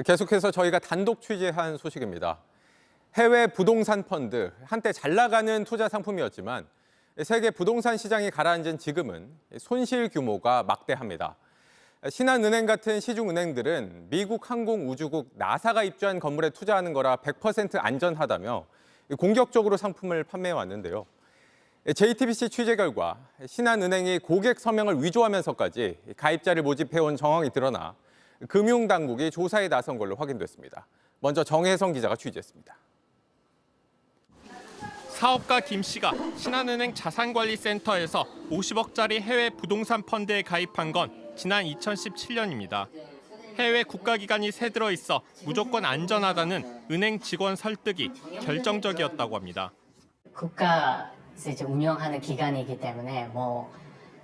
계속해서 저희가 단독 취재한 소식입니다. 해외 부동산 펀드, 한때 잘 나가는 투자 상품이었지만 세계 부동산 시장이 가라앉은 지금은 손실 규모가 막대합니다. 신한은행 같은 시중은행들은 미국 항공우주국 나사가 입주한 건물에 투자하는 거라 100% 안전하다며 공격적으로 상품을 판매해 왔는데요. JTBC 취재 결과 신한은행이 고객 서명을 위조하면서까지 가입자를 모집해온 정황이 드러나 금융당국이 조사에 나선 걸로 확인됐습니다. 먼저 정혜성 기자가 취재했습니다. 사업가 김 씨가 신한은행 자산관리센터에서 50억짜리 해외 부동산 펀드에 가입한 건 지난 2017년입니다. 해외 국가기관이 새들어 있어 무조건 안전하다는 은행 직원 설득이 결정적이었다고 합니다. 국가에서 이제 운영하는 기관이기 때문에 뭐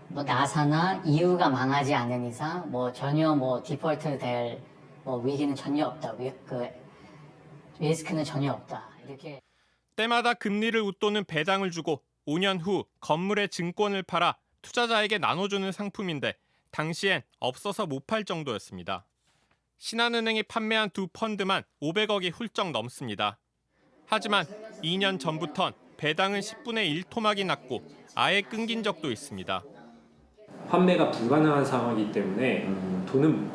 나사나 EU가 망하지 않는 이상 전혀 디폴트 될 위기는 전혀 없다. 그 리스크는 전혀 없다. 이렇게. 때마다 금리를 웃도는 배당을 주고 5년 후 건물의 증권을 팔아 투자자에게 나눠주는 상품인데 당시엔 없어서 못 팔 정도였습니다. 신한은행이 판매한 두 펀드만 500억이 훌쩍 넘습니다. 하지만 2년 전부턴 배당은 10분의 1 토막이 났고 아예 끊긴 적도 있습니다. 판매가 불가능한 상황이기 때문에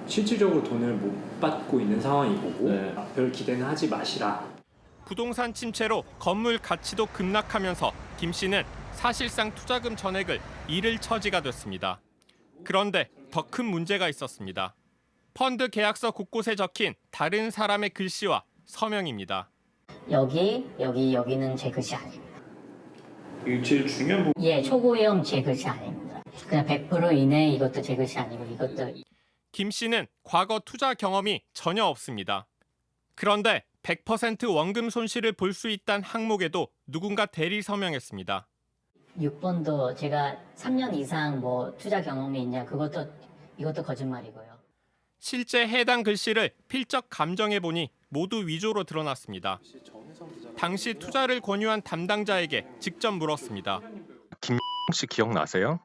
실질적으로 돈을 못 받고 있는 상황이고 별 기대는 하지 마시라. 부동산 침체로 건물 가치도 급락하면서 김 씨는 사실상 투자금 전액을 잃을 처지가 됐습니다. 그런데 더 큰 문제가 있었습니다. 펀드 계약서 곳곳에 적힌 다른 사람의 글씨와 서명입니다. 여기는 제 글씨 아닙니다. 이게 제일 중요한 부분. 예, 초고위험 제 글씨 아닙니다. 그냥 100% 이내 이것도 제 글씨 아니고 이것도. 김 씨는 과거 투자 경험이 전혀 없습니다. 그런데 100% 원금 손실을 볼 수 있다는 항목에도 누군가 대리 서명했습니다. 6번도 제가 3년 이상 투자 경험이 있냐 이것도 거짓말이고요. 실제 해당 글씨를 필적 감정해보니 모두 위조로 드러났습니다. 당시 투자를 권유한 담당자에게 직접 물었습니다. 김 씨 기억나세요?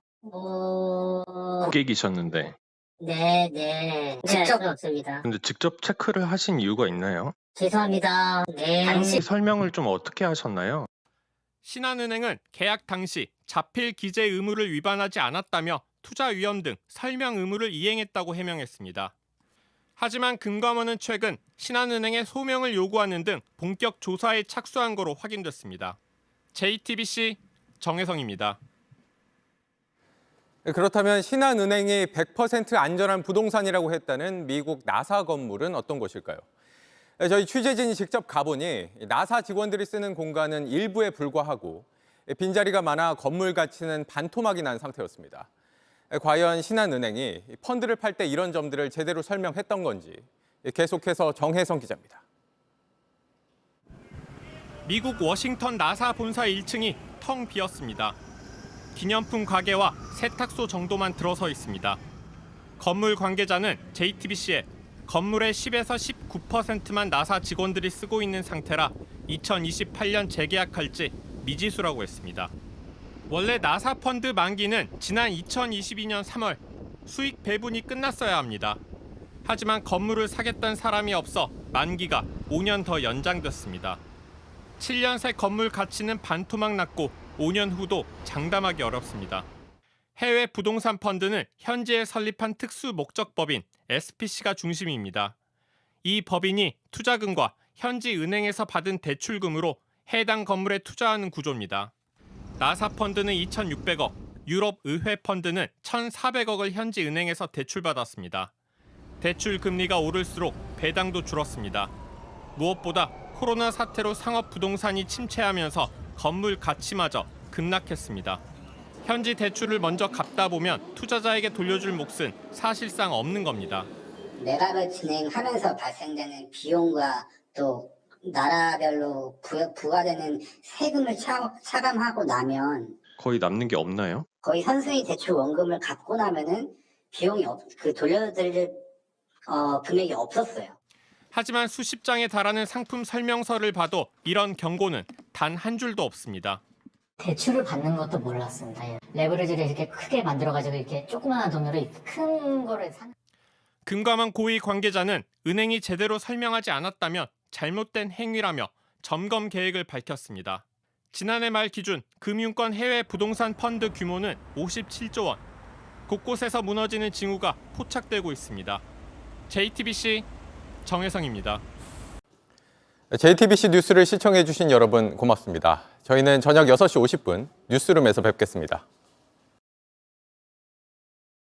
고객이셨는데. 네. 직접 없습니다. 근데 직접 체크를 하신 이유가 있나요? 죄송합니다. 네. 당시 설명을 좀 어떻게 하셨나요? 신한은행은 계약 당시 자필 기재 의무를 위반하지 않았다며 투자 위험 등 설명 의무를 이행했다고 해명했습니다. 하지만 금감원은 최근 신한은행의 소명을 요구하는 등 본격 조사에 착수한 거로 확인됐습니다. JTBC 정혜성입니다. 그렇다면 신한은행이 100% 안전한 부동산이라고 했다는 미국 나사 건물은 어떤 곳일까요? 저희 취재진이 직접 가보니 나사 직원들이 쓰는 공간은 일부에 불과하고 빈자리가 많아 건물 가치는 반토막이 난 상태였습니다. 과연 신한은행이 펀드를 팔 때 이런 점들을 제대로 설명했던 건지 계속해서 정혜성 기자입니다. 미국 워싱턴 나사 본사 1층이 텅 비었습니다. 기념품 가게와 세탁소 정도만 들어서 있습니다. 건물 관계자는 JTBC에 건물의 10에서 19%만 나사 직원들이 쓰고 있는 상태라 2028년 재계약할지 미지수라고 했습니다. 원래 나사 펀드 만기는 지난 2022년 3월 수익 배분이 끝났어야 합니다. 하지만 건물을 사겠다는 사람이 없어 만기가 5년 더 연장됐습니다. 7년 새 건물 가치는 반토막 났고 5년 후도 장담하기 어렵습니다. 해외 부동산 펀드는 현지에 설립한 특수 목적법인 SPC가 중심입니다. 이 법인이 투자금과 현지 은행에서 받은 대출금으로 해당 건물에 투자하는 구조입니다. 나사 펀드는 2,600억, 유럽 의회 펀드는 1,400억을 현지 은행에서 대출받았습니다. 대출 금리가 오를수록 배당도 줄었습니다. 무엇보다 코로나 사태로 상업 부동산이 침체하면서 건물 가치마저 급락했습니다. 현지 대출을 먼저 갚다 보면 투자자에게 돌려줄 몫은 사실상 없는 겁니다. 매각을 진행하면서 발생되는 비용과 또 나라별로 부과되는 세금을 차감하고 나면 거의 남는 게 없나요? 거의 선순위 대출 원금을 갚고 나면은 비용이 돌려드릴 금액이 없었어요. 하지만 수십 장에 달하는 상품 설명서를 봐도 이런 경고는 단 한 줄도 없습니다. 대출을 받는 것도 몰랐습니다. 레버리지를 이렇게 크게 만들어가지고 이렇게 조그마한 돈으로 큰 거를 사는. 금감원 고위 관계자는 은행이 제대로 설명하지 않았다면 잘못된 행위라며 점검 계획을 밝혔습니다. 지난해 말 기준 금융권 해외 부동산 펀드 규모는 57조 원. 곳곳에서 무너지는 징후가 포착되고 있습니다. JTBC 정혜성입니다. JTBC 뉴스를 시청해 주신 여러분 고맙습니다. 저희는 저녁 6시 50분 뉴스룸에서 뵙겠습니다.